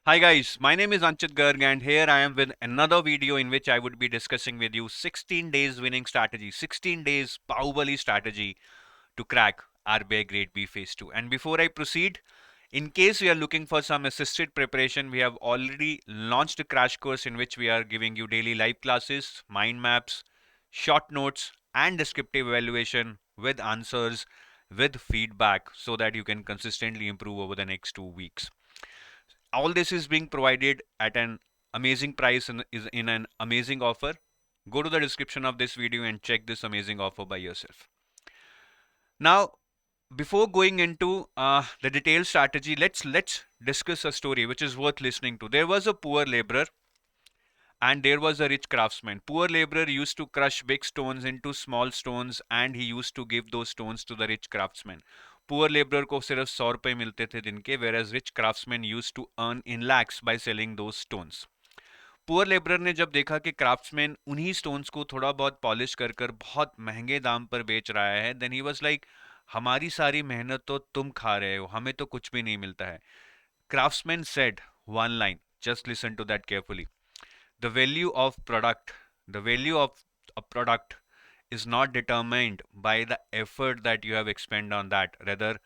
Hi guys, my name is Anchit Garg and here I am with another video in which I would be discussing with you 16 days winning strategy, 16 days Bahubali strategy to crack RBI Grade B Phase 2. And before I proceed, in case you are looking for some assisted preparation, we have already launched a crash course in which we are giving you daily live classes, mind maps, short notes and descriptive evaluation with answers, with feedback so that you can consistently improve over the next 2 weeks. All this is being provided at an amazing price and is in an amazing offer. Go to the description of this video and check this amazing offer by yourself. Now, before going into the detailed strategy, let's discuss a story which is worth listening to. There was a poor laborer and there was a rich craftsman. Poor laborer used to crush big stones into small stones and he used to give those stones to the rich craftsman. Poor labourer को सिर्फ 100 रुपए मिलते थे दिन के, whereas rich craftsmen used to earn in lakhs by selling those stones. Poor labourer ने जब देखा कि क्राफ्ट्समैन उन्हीं स्टोन्स को थोड़ा बहुत पॉलिश कर कर बहुत महंगे दाम पर बेच रहा है, देन ही वाज लाइक हमारी सारी मेहनत तो तुम खा रहे हो, हमें तो कुछ भी नहीं मिलता है. Craftsman said one line, just listen to that carefully. The value of a product is not determined by the effort that you have expended on that, rather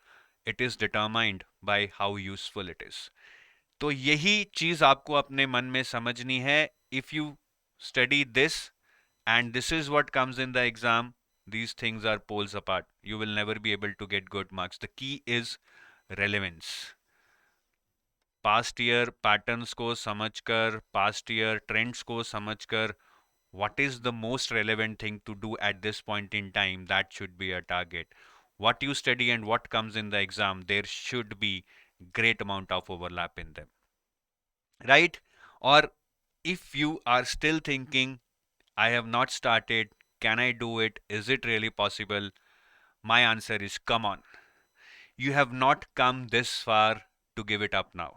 it is determined by how useful it is. तो यही चीज आपको अपने मन में समझनी है. If you study this and this is what comes in the exam, these things are poles apart. You will never be able to get good marks. The key is relevance. Past year patterns को समझकर, past year trends को समझकर, what is the most relevant thing to do at this point in time, that should be a target. What you study and what comes in the exam, there should be great amount of overlap in them, right? Or if you are still thinking, I have not started, can I do it, is it really possible, my answer is come on. You have not come this far to give it up now.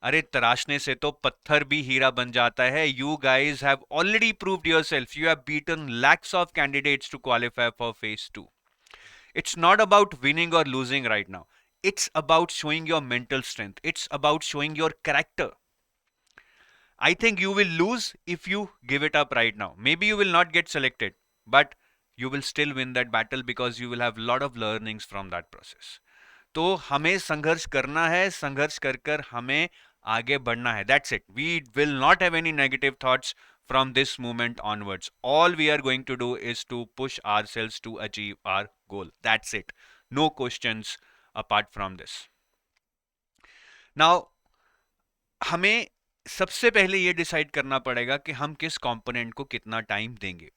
अरे तराशने से तो पत्थर भी हीरा बन जाता है. You guys have already proved yourself. You have beaten lakhs of candidates to qualify for phase 2. It's not about winning or losing right now. It's about showing your mental strength. It's about showing your character. I think you will lose if you give it up right now. Maybe you will not get selected, but you will still win that battle because you will have a lot of learnings from that process. तो हमें संघर्ष करना है, संघर्ष कर कर हमें आगे बढ़ना है. That's it. We will not have any negative thoughts from this moment onwards. All we are going to do is to push ourselves to achieve our goal. That's it. No questions apart from this. Now, हमें सबसे पहले ये decide करना पड़ेगा कि हम किस component को कितना टाइम देंगे.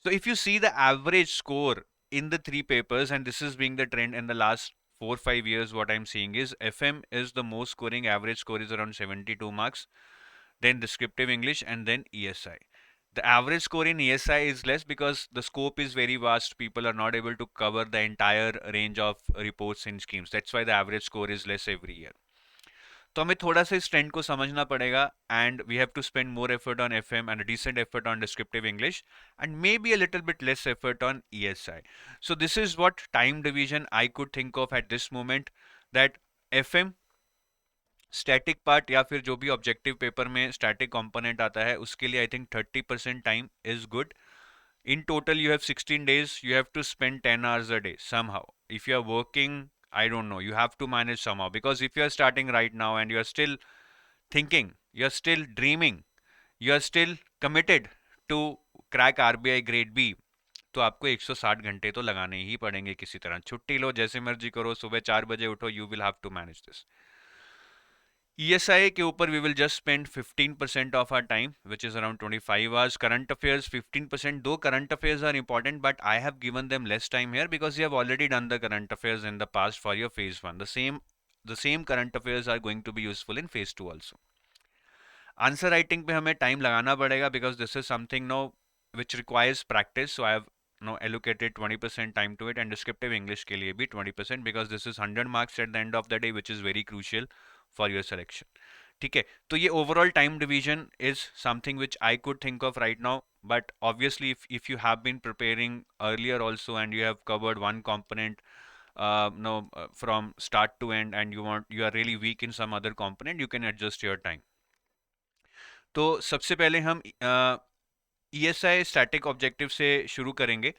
So if you see the average score in the 3 papers, and this is being the trend in the last 4-5 years, what I'm seeing is FM is the most scoring. Average score is around 72 marks, then descriptive English, and then ESI. The average score in ESI is less because the scope is very vast. People are not able to cover the entire range of reports and schemes. That's why the average score is less every year. तो हमें थोड़ा सा इस trend को समझना पड़ेगा, and we have to spend more effort on FM and decent effort on descriptive English and maybe a little bit less effort on ESI. So this is what time division I could think of at this moment, that FM static part या फिर जो भी objective paper में static component आता है उसके लिए I think 30% time is good. In total, you have 16 days. You have to spend 10 hours a day somehow. If you are working, I don't know, you have to manage somehow. Because if you are starting right now and you are still thinking, you are still dreaming, you are still committed to crack RBI Grade B, तो आपको 160 घंटे तो लगाने ही पड़ेंगे किसी तरह. छुट्टी लो, जैसे मर्जी करो, सुबह 4 बजे उठो, you will have to manage this. ESI के ऊपर we will just spend 15% of our time, which is around 25 hours. Current affairs 15%. Though current affairs are important, but I have given them less time here because you have already done the current affairs in the past for your phase 1. The same current affairs are going to be useful in phase 2 also. Answer writing पे हमें time लगाना पड़ेगा because this is something now which requires practice. So I have now allocated 20% time to it, and descriptive English के लिए भी 20% because this is 100 marks at the end of the day, which is very crucial for your selection. ठीक है, तो ये overall time division is something which I could think of right now, but obviously if you have been preparing earlier also and you have covered one component from start to end, and you are really weak in some other component, you can adjust your time. तो सबसे पहले हम ESI static objective से शुरू करेंगे.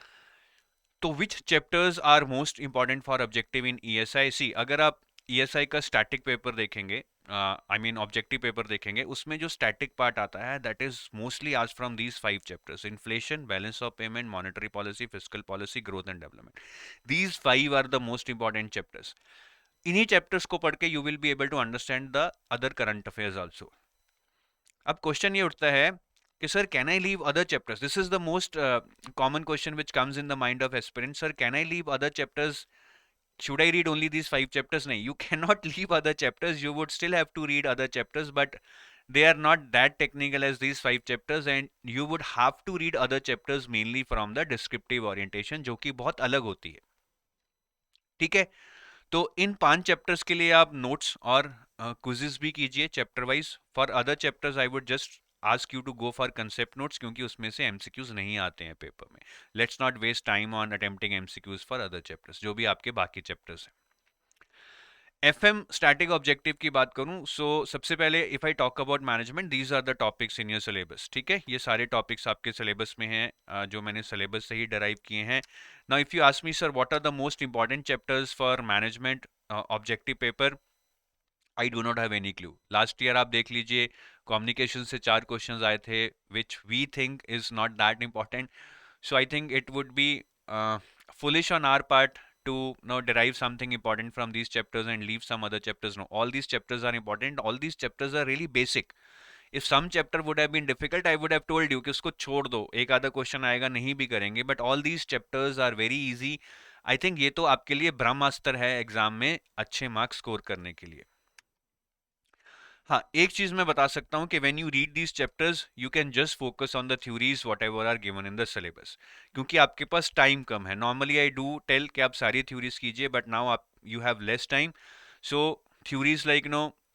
तो which chapters are most important for objective in ESI? See, अगर आप ESI का स्टैटिक पेपर देखेंगे, आई मीन ऑब्जेक्टिव पेपर देखेंगे, उसमें जो स्टैटिक पार्ट आता है दैट इज मोस्टली आज from these 5 chapters: inflation, balance of payment, monetary policy, fiscal policy, growth and development. These 5 are the most important chapters. इन्हीं chapters को पढ़ के you will be able to understand the other current affairs also. अब question ये उठता है कि sir, can I leave other chapters? This is the most common question which comes in the mind of aspirant. Sir, can I leave other chapters? Should I read only these 5 chapters? No, you cannot leave other chapters. You would still have to read other chapters, but they are not that technical as these 5 chapters, and you would have to read other chapters mainly from the descriptive orientation, जो कि बहुत अलग होती है. ठीक है, तो इन 5 chapters के लिए आप नोट्स और क्विज़ेस भी कीजिए chapter wise. For other chapters I would just ask you to go for concept notes, क्योंकि उसमें से एमसीक्यूज नहीं आते हैं पेपर में. Let's not waste time on attempting MCQs for other chapters, जो भी आपके बाकी चैप्टर्स हैं. FM स्टैटिक ऑब्जेक्टिव की बात करूं, सो सबसे पहले if I talk about management, these are the topics in your syllabus. ठीक है, ये सारे टॉपिक्स आपके सिलेबस में हैं, जो मैंने सिलेबस से ही डराइव किए हैं. Now if you ask me, sir, what are the most important chapters for management objective paper, I do not have any clue. Last year आप देख लीजिए, कम्युनिकेशन से 4 क्वेश्चंस आए थे which we think is not that important. So I think it would be foolish on our part to derive something important from these chapters and leave some other chapters. No, all these chapters are important. All these chapters are really basic. If some chapter would have been difficult, I would have told you कि उसको छोड़ दो, एक आधा question आएगा, नहीं भी करेंगे. But all these chapters are very easy. I think ये तो आपके लिए ब्रह्मास्त्र है एग्जाम में अच्छे मार्क्स स्कोर करने के लिए. हाँ, एक चीज मैं बता सकता हूँ कि when you read these chapters you can just focus on the theories whatever are given in the syllabus, क्योंकि आपके पास टाइम कम है. नॉर्मली आई डू टेल कि आप सारी थ्योरीज कीजिए, बट नाउ आप you have less time. So theories like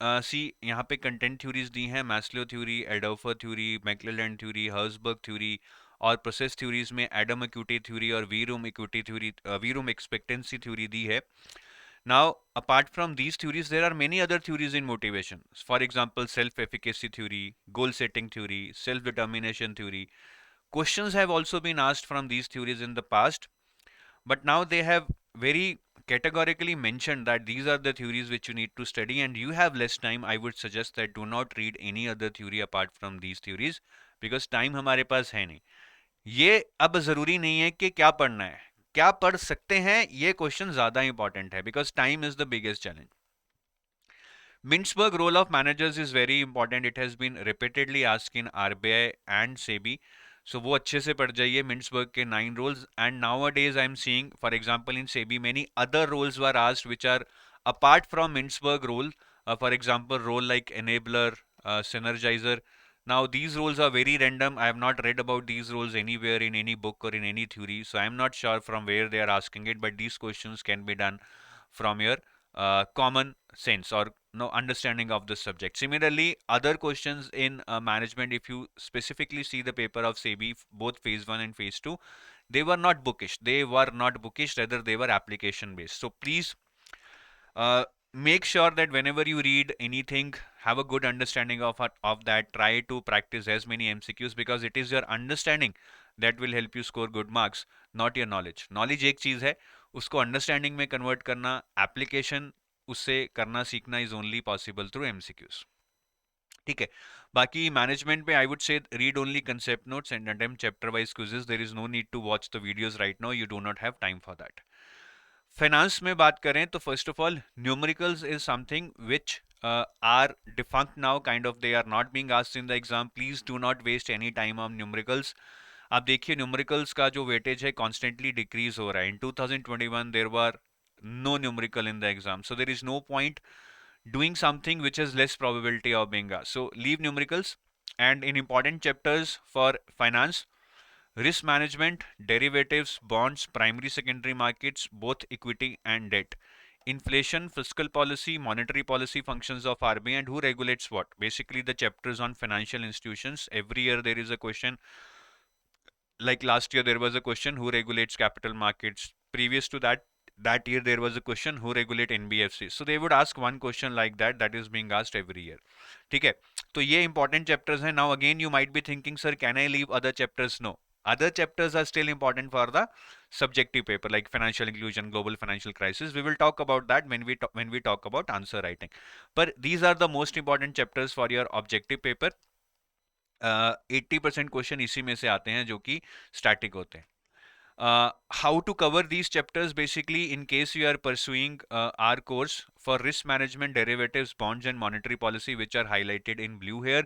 see, यहाँ पे कंटेंट थ्योरीज दी हैं: Maslow theory, Alderfer theory, McClelland theory, Herzberg theory. और प्रोसेस थ्योरीज में एडम एक्यूटी थ्योरी और Vroom equity theory, Vroom expectancy theory दी है. Now, apart from these theories, there are many other theories in motivation. For example, self-efficacy theory, goal-setting theory, self-determination theory. Questions have also been asked from these theories in the past, but now they have very categorically mentioned that these are the theories which you need to study, and you have less time. I would suggest that do not read any other theory apart from these theories, because time हमारे पास है नहीं. ये अब जरूरी नहीं है कि क्या पढ़ना है, क्या पढ़ सकते हैं, ये क्वेश्चन ज्यादा इंपॉर्टेंट है, because time is the biggest challenge. Mintzberg role of managers is very important. It has been repeatedly asked in RBI and SEBI. So वो अच्छे से पढ़ जाइए Mintzberg के 9 roles. And nowadays I am seeing, for example, in SEBI many other roles were asked which are apart from Mintzberg role. For example, role like enabler, synergizer. Now these roles are very random. I have not read about these roles anywhere in any book or in any theory. So I am not sure from where they are asking it. But these questions can be done from your common sense or no understanding of the subject. Similarly, other questions in management, if you specifically see the paper of SEBI, both phase 1 and phase 2, they were not bookish. They were not bookish, rather they were application based. So please make sure that whenever you read anything, have a good understanding of that. Try to practice as many MCQs, because it is your understanding that will help you score good marks, not your knowledge. Knowledge एक चीज है, उसको understanding में convert करना, application उससे करना सीखना is only possible through MCQs. ठीक है, बाकी मैनेजमेंट पे I would say read only concept notes and attempt chapter wise quizzes. There is no need to watch the videos right now, you do not have time for that. Finance में बात करें तो first of all numericals is something which are defunct now, kind of they are not being asked in the exam. Please do not waste any time on numericals. आप देखिए numericals का जो weightage है constantly decrease हो रहा है. In 2021 there were no numerical in the exam, so there is no point doing something which has less probability of being asked. So leave numericals. And in important chapters for finance, risk management, derivatives, bonds, primary secondary markets, both equity and debt, inflation, fiscal policy, monetary policy, functions of RBI, and who regulates what. Basically the chapters on financial institutions. Every year there is a question. Like last year there was a question, who regulates capital markets. Previous to that that year there was a question, who regulate NBFC? So they would ask one question like that, that is being asked every year. ठीक है, तो ये important chapters हैं. Now again you might be thinking, sir, can I leave other chapters? No, other chapters are still important for the subjective paper, like financial inclusion, global financial crisis. We will talk about that when we talk about answer writing. But these are the most important chapters for your objective paper. 80% question इसी में से आते हैं जो कि static होते हैं. How to cover these chapters? Basically, in case you are pursuing our course for risk management, derivatives, bonds, and monetary policy, which are highlighted in blue here,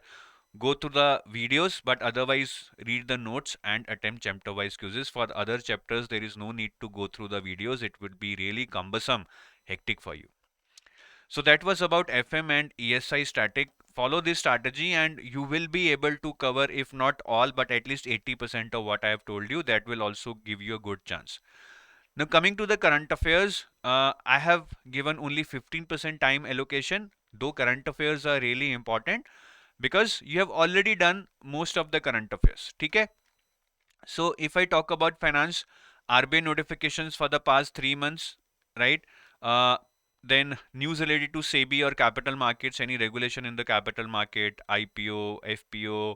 go through the videos, but otherwise read the notes and attempt chapter wise quizzes. For the other chapters, there is no need to go through the videos. It would be really cumbersome, hectic for you. So that was about FM and ESI static. Follow this strategy and you will be able to cover, if not all, but at least 80% of what I have told you. That will also give you a good chance. Now coming to the current affairs, I have given only 15% time allocation, though current affairs are really important because you have already done most of the current affairs. Okay? So if I talk about finance, RBI notifications for the past 3 months, right? Uh, then news related to SEBI or capital markets, any regulation in the capital market, IPO, FPO,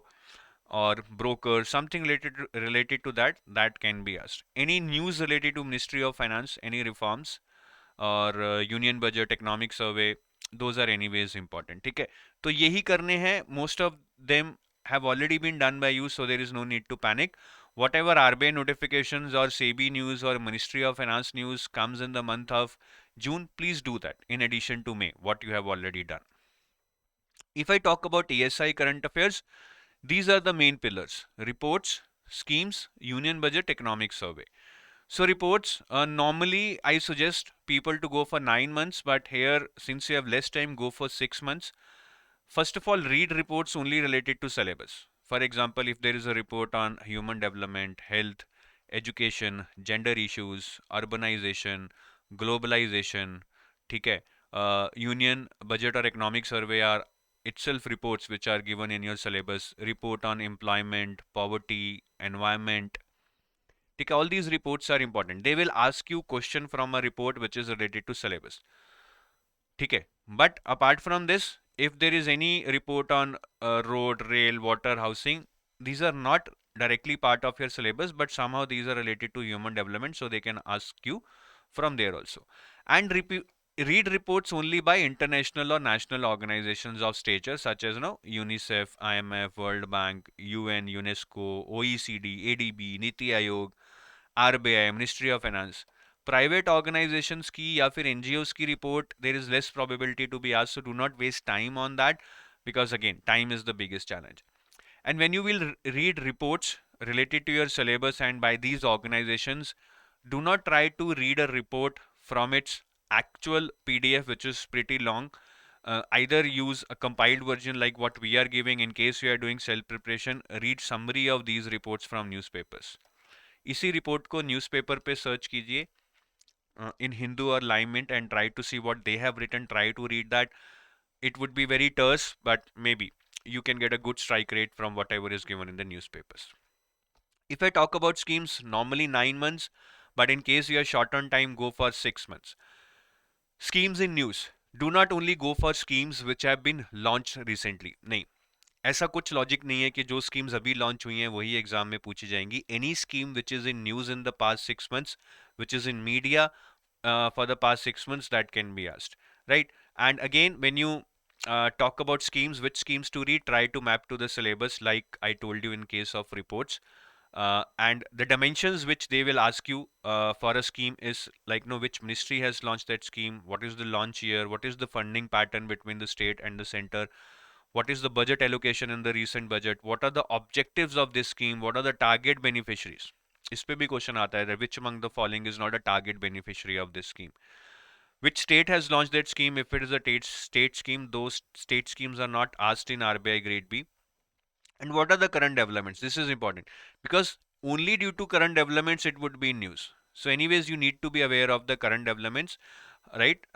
or broker, something related to that, that can be asked. Any news related to Ministry of Finance, any reforms, और union budget, economic survey, those are anyways important. ठीक है, तो यही करने हैं. Most of them have already been done by you, so there is no need to panic. Whatever RBI notifications or SEBI news or Ministry of Finance news comes in the month of June, please do that in addition to May, what you have already done. If I talk about ESI current affairs, these are the main pillars: reports, schemes, union budget, economic survey. So reports, normally I suggest people to go for 9 months, but here since you have less time, go for 6 months. First of all, read reports only related to syllabus. For example, if there is a report on human development, health, education, gender issues, urbanization, globalization, ठीक है, union budget or economic survey are itself reports which are given in your syllabus. Report on employment, poverty, environment, ठीक है, all these reports are important. They will ask you question from a report which is related to syllabus. ठीक है, but apart from this, if there is any report on road, rail, water, housing, these are not directly part of your syllabus, but somehow these are related to human development, so they can ask you from there also. And read reports only by international or national organizations of stature, such as UNICEF, IMF, World Bank, UN, UNESCO, OECD, ADB, Niti Aayog, RBI, Ministry of Finance. Private organizations की या फिर NGOs की report, there is less probability to be asked, so do not waste time on that, because again, time is the biggest challenge. And when you will read reports related to your syllabus and by these organizations, do not try to read a report from its actual PDF, which is pretty long. Either use a compiled version like what we are giving. In case you are doing self preparation, read summary of these reports from newspapers. इसी report को newspaper पे search कीजिए in Hindu or Lime Mint and try to see what they have written. Try to read that. It would be very terse, but maybe you can get a good strike rate from whatever is given in the newspapers. If I talk about schemes, normally 9 months, but in case you are short on time, go for 6 months. Schemes in news. Do not only go for schemes which have been launched recently. नहीं, ऐसा कुछ logic नहीं है कि जो schemes अभी launch हुई हैं वही एग्जाम में पूछी जाएंगी. Any scheme which is in news in the past 6 months, which is in media for the past 6 months, that can be asked, right? And again, when you talk about schemes, which schemes to read, try to map to the syllabus like I told you in case of reports. And the dimensions which they will ask you for a scheme is like, which ministry has launched that scheme, what is the launch year, what is the funding pattern between the state and the center, what is the budget allocation in the recent budget, what are the objectives of this scheme, what are the target beneficiaries. इस पे भी question आता है, which among the following is not a target beneficiary of this scheme, which state has launched that scheme. If it is a state scheme, those state schemes are not asked in RBI grade B. And what are the current developments? This is important because only due to current developments it would be in news. So anyways, you need to be aware of the current developments, right?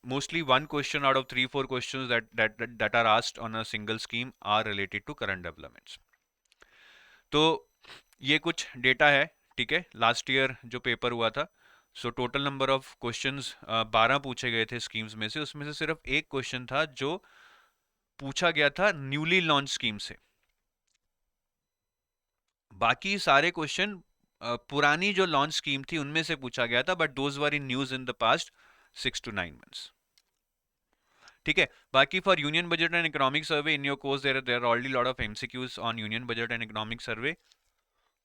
Mostly one question out of 3-4 questions that are asked on a single scheme are related to current developments. तो ये कुछ data है, ठीक है, last year जो paper हुआ था. So total number of questions 12 पूछे गए थे स्कीम्स में से, उसमें से सिर्फ एक क्वेश्चन था जो पूछा गया था न्यूली लॉन्च स्कीम से। बाकी सारे क्वेश्चन पुरानी जो लॉन्च स्कीम थी उनमें से पूछा गया था, but those were in news in the past 6 to 9 months। ठीक है। बाकी for union budget and economic survey in your course there already lot of MCQs on union budget and economic survey.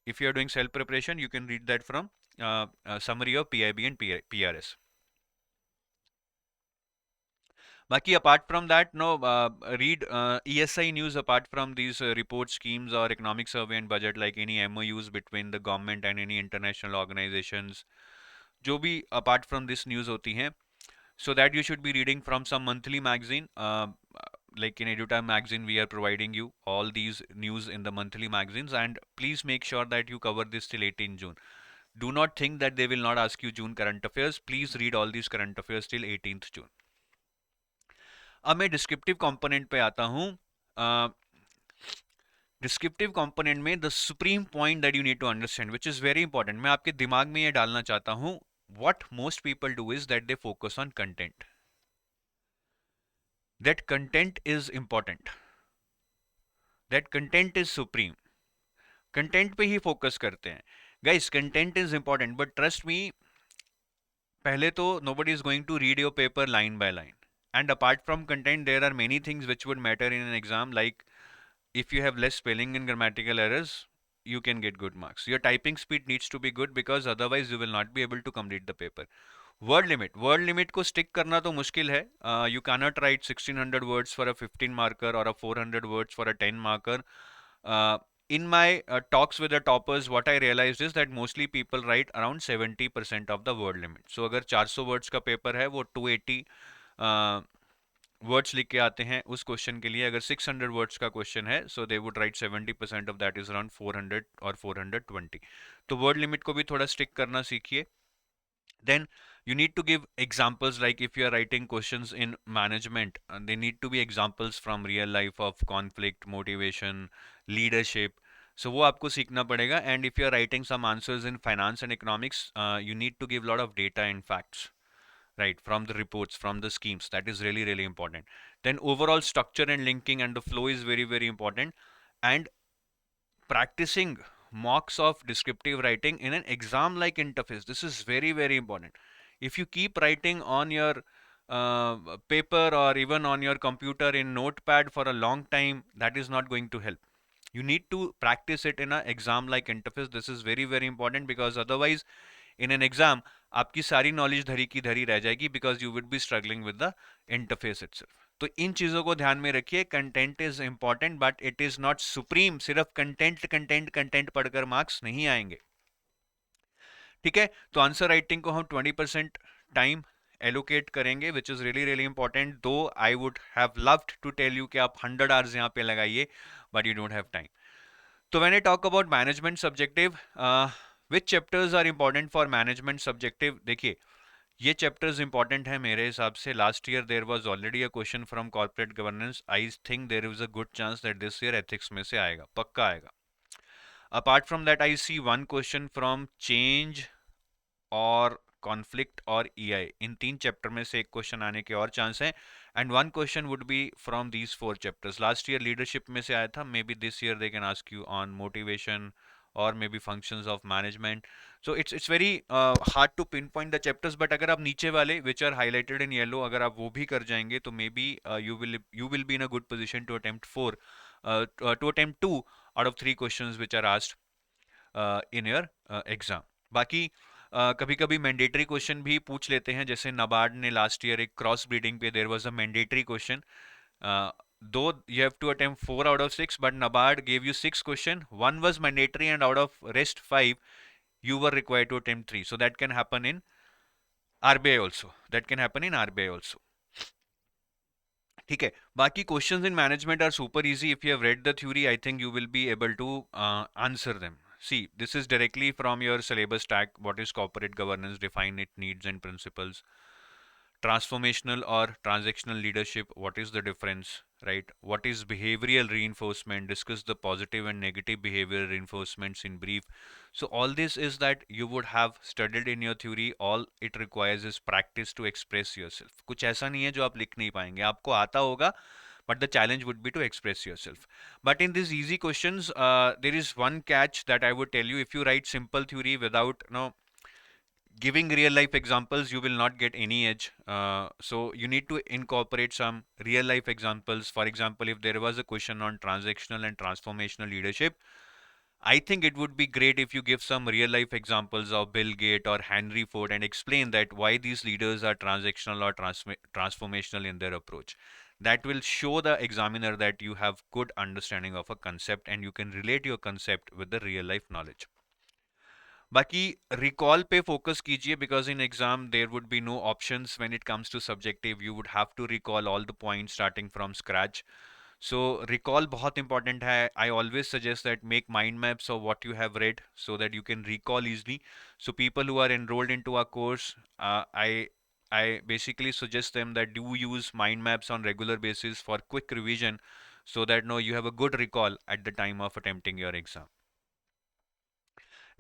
If you are doing self preparation, you can read that from summary of PIB and PRS. Baki, apart from that, no, read ESI news apart from these report schemes or economic survey and budget, like any MOUs between the government and any international organizations, जो भी apart from this news होती हैं, so that you should be reading from some monthly magazine. Like in EduTap magazine, we are providing you all these news in the monthly magazines, and please make sure that you cover this till 18 June. Do not think that they will not ask you June current affairs. Please read all these current affairs till 18th June. अब मैं descriptive component पे आता हूं। Descriptive component में the supreme point that you need to understand, which is very important, मैं आपके दिमाग में ये डालना चाहता हूं। What most people do is that they focus on content, that content is important, that content is supreme. Content पे ही फोकस करते हैं। Guys, content is important, but trust me, पहले तो nobody is going to read your paper line by line. And apart from content, there are many things which would matter in an exam, like if you have less spelling and grammatical errors, you can get good marks. Your typing speed needs to be good, because otherwise you will not be able to complete the paper. Word limit को stick करना तो मुश्किल है. You cannot write 1600 words for a 15 marker or a 400 words for a 10 marker. In my talks with the toppers, what I realized is that mostly people write around 70% of the word limit. So अगर 400 words का paper है, वो 280 words लिख के आते हैं उस question के लिए। अगर 600 वर्ड्स का क्वेश्चन है, so they would write 70% of that is around 400 और 420। तो वर्ड लिमिट को भी थोड़ा स्टिक करना सीखिए। Then you need to give examples, like if you are writing questions in management, they need to be examples from real life of conflict, motivation, leadership. So वो आपको सीखना पड़ेगा। And if you are writing some answers in finance and economics, you need to give a lot of data and facts, right, from the reports, from the schemes. That is really, really important. Then overall structure and linking and the flow is very, very important. And practicing mocks of descriptive writing in an exam like interface, this is very, very important. If you keep writing on your paper or even on your computer in notepad for a long time, that is not going to help. You need to practice it in an exam like interface. This is very, very important, because otherwise in an exam आपकी सारी knowledge धरी की धरी रह जाएगी, because you would be struggling with the interface itself. तो इन चीजों को ध्यान में रखिए। Content is important, but it is not supreme. सिर्फ कंटेंट कंटेंट कंटेंट पढ़कर मार्क्स नहीं आएंगे। ठीक है। तो आंसर राइटिंग को हम 20% टाइम एलोकेट करेंगे, which is really really important. Though I would have loved to tell you कि आप 100 आवर्स यहाँ पे लगाइए, but you don't have time. तो when I talk about management subjective, which chapters are important for management subjective, देखिए ये chapters important है मेरे हिसाब से। Last year there was already a question from corporate governance. I think there is a good chance that this year ethics में से आएगा, पक्का आएगा। Apart from that, I see one question from change और कॉन्फ्लिक्ट और EI. इन तीन chapter में से एक क्वेश्चन आने के और चांस हैं। And one question would be from these 4 chapters. Last year leadership में से आया था, maybe this year they can ask you on motivation और maybe functions of management. So it's very hard to pinpoint the chapters, but अगर आप नीचे वाले which are highlighted in yellow, अगर आप वो भी कर जाएंगे, तो maybe you will be in a good position to attempt 4 to attempt 2 out of 3 questions which are asked in your exam. बाकी कभी कभी मैंडेटरी क्वेश्चन भी पूछ लेते हैं, जैसे नाबार्ड ने लास्ट ईयर एक क्रॉस ब्रीडिंग पे there was a mandatory question, though you have to attempt 4 out of 6, but NABARD gave you 6 question, one was mandatory, and out of rest 5 you were required to attempt 3. So that can happen in RBI also, that can happen in RBI also. ठीक है। बाकी questions in management are super easy. If you have read the theory, I think you will be able to answer them. See, this is directly from your syllabus tag. What is corporate governance? Define it, needs and principles. transformational or transactional leadership, what is the difference, right? What is behavioral reinforcement? Discuss the positive and negative behavioral reinforcements in brief. So all this is that you would have studied in your theory. All it requires is practice to express yourself. कुछ ऐसा नहीं है जो आप लिख नहीं पाएंगे, आपको आता होगा, but the challenge would be to express yourself. But in these easy questions, there is one catch that I would tell you. If you write simple theory without giving real life examples, you will not get any edge. So you need to incorporate some real life examples. For example, if there was a question on transactional and transformational leadership, I think it would be great if you give some real life examples of Bill Gates or Henry Ford and explain that why these leaders are transactional or transformational in their approach. That will show the examiner that you have good understanding of a concept and you can relate your concept with the real life knowledge. बाकी recall पे focus कीजिए, because in exam there would be no options when it comes to subjective. You would have to recall all the points starting from scratch. So recall बहुत important है. I always suggest that make mind maps of what you have read so that you can recall easily. So people who are enrolled into our course, I basically suggest them that do use mind maps on regular basis for quick revision so that no you have a good recall at the time of attempting your exam.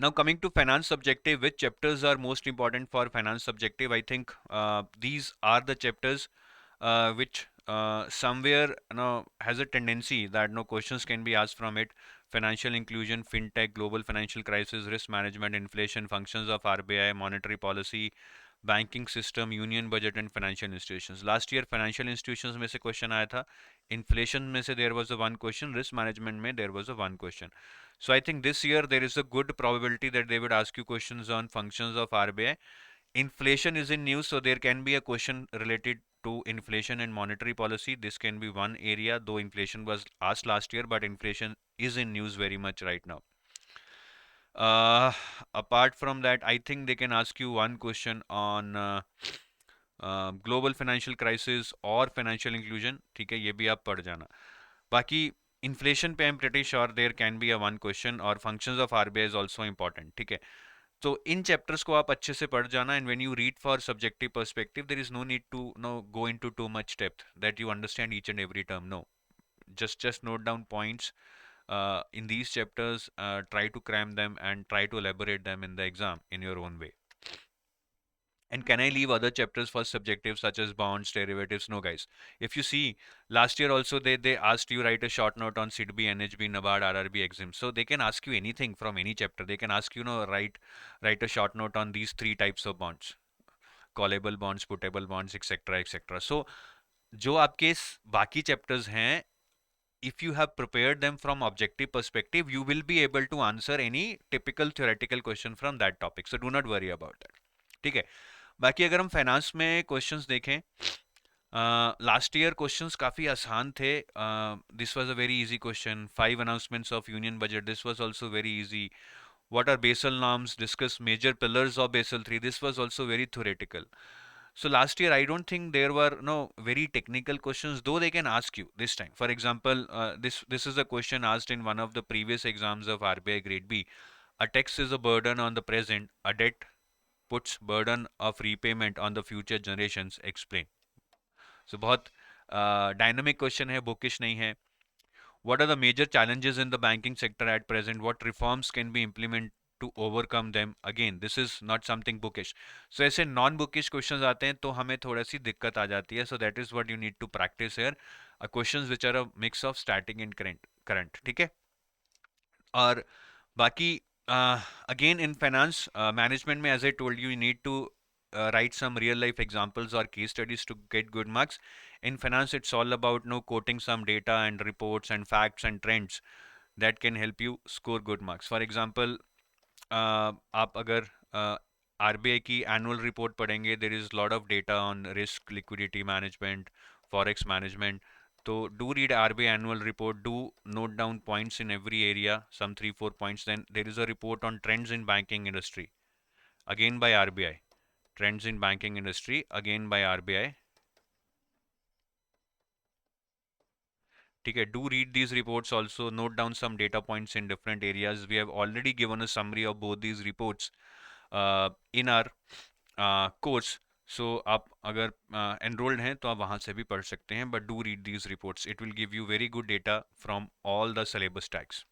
Now coming to finance subjective, which chapters are most important for finance subjective? I think these are the chapters which somewhere has a tendency that no questions can be asked from it. Financial inclusion, fintech, global financial crisis, risk management, inflation, functions of RBI, monetary policy, banking system, union budget and financial institutions. Last year financial institutions में से question आया था, inflation में से there was a one question, risk management में there was a one question. So I think this year there is a good probability that they would ask you questions on functions of RBI. Inflation is in news, so there can be a question related to inflation and monetary policy. This can be one area, though inflation was asked last year, but inflation is in news very much right now. Apart from that, I think they can ask you one question on global financial crisis और financial inclusion. ठीक है, ये भी आप पढ़ जाना. बाकी inflation पे I am pretty sure there can be a one question, और functions of RBI is also important. ठीक है, तो इन चैप्टर्स को आप अच्छे से पढ़ जाना. And when you read for subjective perspective there is no need to go into too much depth that you understand each and every term. No, just note down points in these chapters, try to cram them and try to elaborate them in the exam in your own way. And can I leave other chapters for subjective such as bonds, derivatives? No, guys. If you see, last year also they asked you write a short note on SEBI, NHB, NABARD, RRB exam. So they can ask you anything from any chapter. They can ask you, write a short note on these three types of bonds: callable bonds, puttable bonds, etc., etc. So जो आपके बाकी chapters हैं, if you have prepared them from objective perspective, you will be able to answer any typical theoretical question from that topic. So do not worry about that. ठीक है. बाकी अगर हम finance में क्वेश्चंस देखें, लास्ट ईयर क्वेश्चंस काफ़ी आसान थे. This was a very easy question. 5 announcements of union budget, this was also very easy. What are Basel norms? Discuss major pillars of Basel 3. This was also very theoretical. So last year, I don't think there were no very technical questions, though they can ask you this time. For example, this is a question asked in one of the previous exams of RBI Grade B. A tax is a burden on the present. A debt puts burden of repayment on the future generations. Explain. So बहुत dynamic question है, bookish नहीं है. What are the major challenges in the banking sector at present? What reforms can be implemented to overcome them? Again, this is not something bookish. So ऐसे non bookish questions आते हैं तो हमें थोड़ा सी दिक्कत आ जाती है. So that is what you need to practice here. Questions which are a mix of static and current. ठीक है. और बाकी again in finance management में, as I told you, you need to write some real life examples or case studies to get good marks. In finance, it's all about quoting some data and reports and facts and trends that can help you score good marks. For example, आप अगर RBI की annual report पढ़ेंगे, there is lot of data on risk, liquidity management, forex management. So do read RBI annual report, do note down points in every area, some 3-4 points. Then there is a report on trends in banking industry, again by RBI. Trends in banking industry, again by RBI. Okay, do read these reports also, note down some data points in different areas. We have already given a summary of both these reports in our course. सो आप अगर enrolled हैं तो आप वहाँ से भी पढ़ सकते हैं, but do read these reports, it will give you very good data from all the syllabus tags.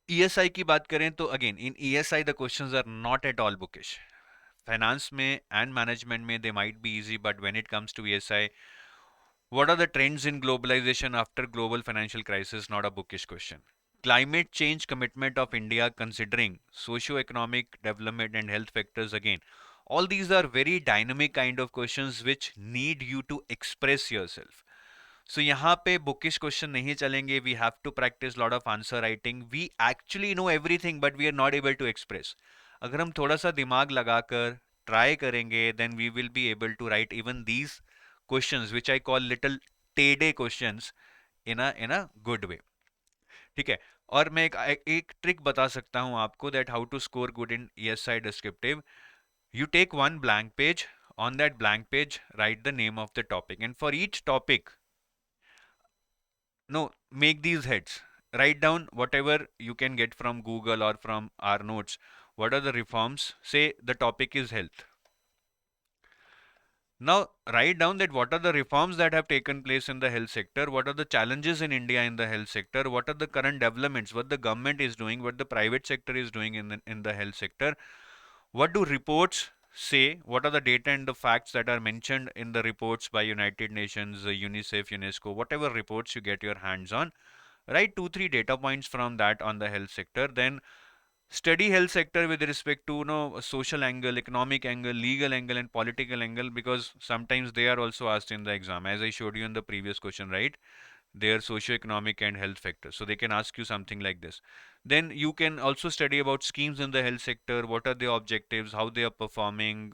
ESI की बात करें तो again in ESI the questions are not at all bookish. Finance में एंड मैनेजमेंट में they might be easy, but when it comes to ESI, what are the trends in globalization after global financial crisis? Not a bookish question. Climate change commitment of India considering socio-economic development and health factors again. All these are very dynamic kind of questions which need you to express yourself. So यहाँ पे bookish question नहीं चलेंगे. We have to practice lot of answer writing. We actually know everything, but we are not able to express. अगर हम थोड़ा सा दिमाग लगाकर try करेंगे, then we will be able to write even these questions, which I call little टेढ़े questions in a good way. ठीक है। और मैं एक ट्रिक बता सकता हूं आपको that how to score good in ESI descriptive. You take one blank page. On that blank page, write the name of the topic, and for each topic, no, make these heads. Write down whatever you can get from Google or from our notes. What are the reforms? Say the topic is health. Now, write down that what are the reforms that have taken place in the health sector, what are the challenges in India in the health sector, what are the current developments, what the government is doing, what the private sector is doing in the health sector, what do reports say, what are the data and the facts that are mentioned in the reports by United Nations, UNICEF, UNESCO, whatever reports you get your hands on. Write 2 3 data points from that on the health sector. Then study health sector with respect to social angle, economic angle, legal angle, and political angle, because sometimes they are also asked in the exam, as I showed you in the previous question, right? They are socio-economic and health factors, so they can ask you something like this. Then you can also study about schemes in the health sector, what are their objectives, how they are performing,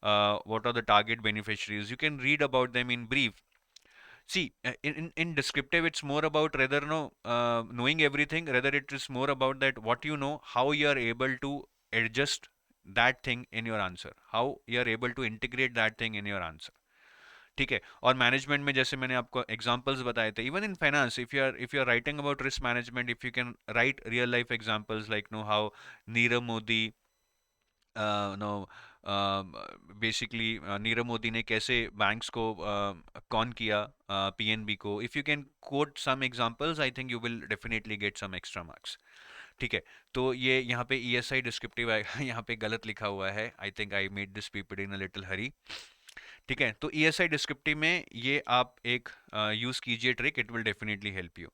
what are the target beneficiaries. You can read about them in brief. See, in descriptive, it's more about rather knowing everything. Rather, it is more about that what you know, how you are able to adjust that thing in your answer, how you are able to integrate that thing in your answer. ठीक है। और management में जैसे मैंने आपको examples बताए थे, even in finance, if you are writing about risk management, if you can write real life examples like how Nirav Modi know basically Nirav Modi ने कैसे बैंक्स को कॉन किया पीएनबी को, if you can quote some examples, I think you will definitely get some extra marks. ठीक है। तो ये यहाँ पे ईएसआई डिस्क्रिप्टिव आएगा। यहाँ पे गलत लिखा हुआ है, I think I made this PPT in a little hurry. ठीक है। तो ईएसआई डिस्क्रिप्टिव में ये आप एक यूज कीजिए trick, it will definitely help you.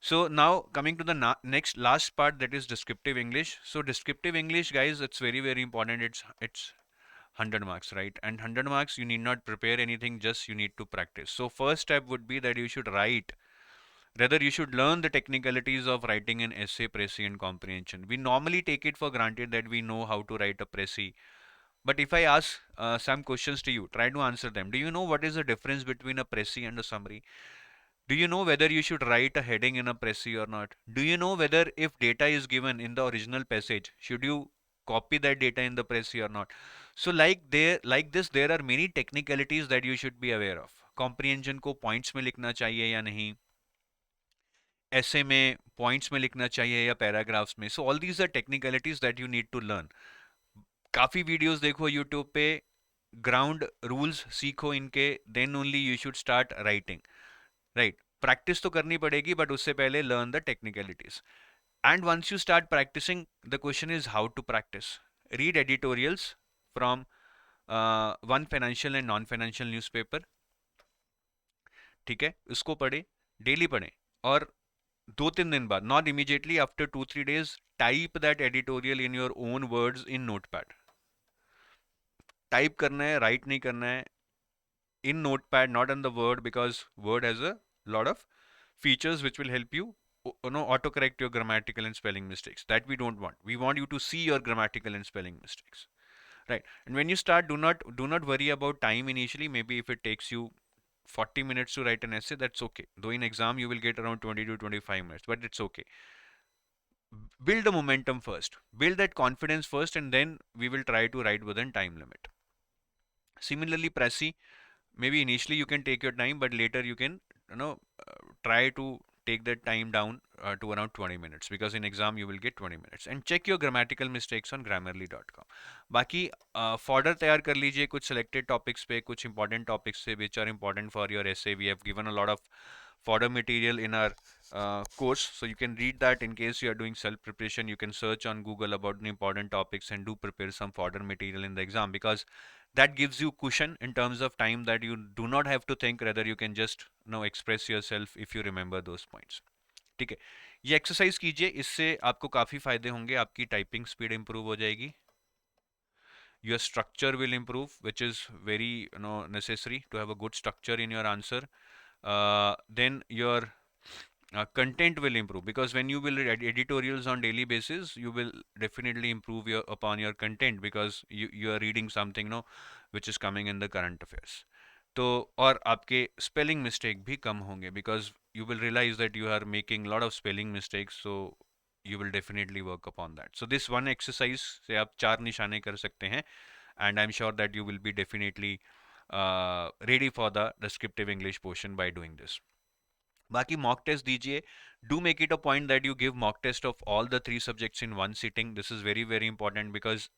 So now coming to the next last part, that is descriptive English. So descriptive English, guys, it's very very important. It's 100 marks, right? And 100 marks, you need not prepare anything, just you need to practice. So first step would be that you should write, rather you should learn the technicalities of writing an essay, précis and comprehension. We normally take it for granted that we know how to write a précis, but if I ask some questions to you, try to answer them. Do you know what is the difference between a précis and a summary? Do you know whether you should write a heading in a précis or not? Do you know whether if data is given in the original passage, should you copy that data in the précis or not? So like this, there are many technicalities that you should be aware of. Comprehension को points में लिखना चाहिए या नहीं? Essay में points में लिखना चाहिए या paragraphs में? So all these are technicalities that you need to learn. काफी videos देखो YouTube पे, ground rules सीखो इनके, then only you should start writing. Right. Practice तो करनी पड़ेगी, बट उससे पहले learn the technicalities. And once you start practicing, the question is how to practice. Read editorials from one financial and non financial newspaper. ठीक है, उसको पढ़े, daily पढ़ें, और 2 3 दिन बाद, not immediately, after 2 3 days, type that editorial in your own words in notepad. Type करना है, राइट नहीं करना है, in notepad, not on the word, because word has a lot of features which will help you autocorrect your grammatical and spelling mistakes that we don't want. We want you to see your grammatical and spelling mistakes, right? And when you start, do not worry about time initially. Maybe if it takes you 40 minutes to write an essay, that's okay. Though in exam you will get around 20 to 25 minutes, but it's okay. Build the momentum first, build that confidence first, and then we will try to write within time limit. Similarly, Pressy, maybe initially you can take your time, but later you can try to take that time down to around 20 minutes, because in exam you will get 20 minutes. And check your grammatical mistakes on grammarly.com. बाकी fodder तैयार कर लीजिए कुछ selected topics पे, कुछ important topics से which are important for your essay. We have given a lot of fodder material in our course, so you can read that. In case you are doing self preparation, you can search on Google about the important topics and do prepare some fodder material in the exam, because that gives you cushion in terms of time, that you do not have to think, rather you can just express yourself if you remember those points. ठीक है, ये exercise कीजिए, इससे आपको काफ़ी फायदे होंगे. आपकी टाइपिंग स्पीड इंप्रूव हो जाएगी. Your structure will improve, which is very necessary to have a good structure in your answer. Then your content will improve, because when you will read editorials on daily basis, you will definitely improve upon your content, because you are reading something which is coming in the current affairs. तो और आपके spelling mistake भी कम होंगे, because you will realize that you are making a lot of spelling mistakes, so you will definitely work upon that. So this one exercise से आप 4 निशाने कर सकते हैं, and I'm sure that you will be definitely ready for the descriptive English portion by doing this. बाकी mock test दीजिए. Do make it a point that you give mock test of all the 3 subjects in one sitting. This is very, very important, because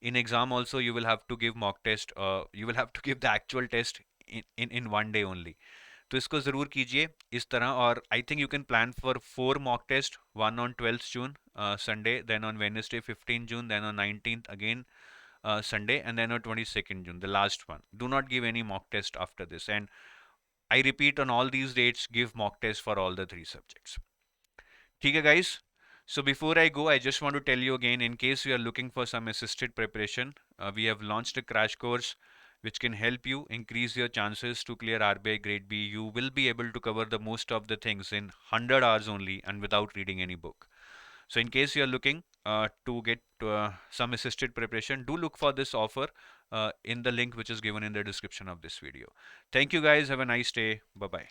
in exam also you will have to give mock test. You will have to give the actual test in one day only. तो इसको ज़रूर कीजिए इस तरह. और I think you can plan for 4 mock test, one on 12th June Sunday, then on Wednesday 15th June, then on 19th again Sunday, and then on 22nd June, the last one. Do not give any mock test after this, and I repeat, on all these dates give mock test for all the 3 subjects. ठीक है guys? So before I go, I just want to tell you again, in case you are looking for some assisted preparation, we have launched a crash course which can help you increase your chances to clear RBI Grade B. You will be able to cover the most of the things in 100 hours only, and without reading any book. So in case you are looking to get some assisted preparation, do look for this offer in the link which is given in the description of this video. Thank you guys. Have a nice day. Bye-bye.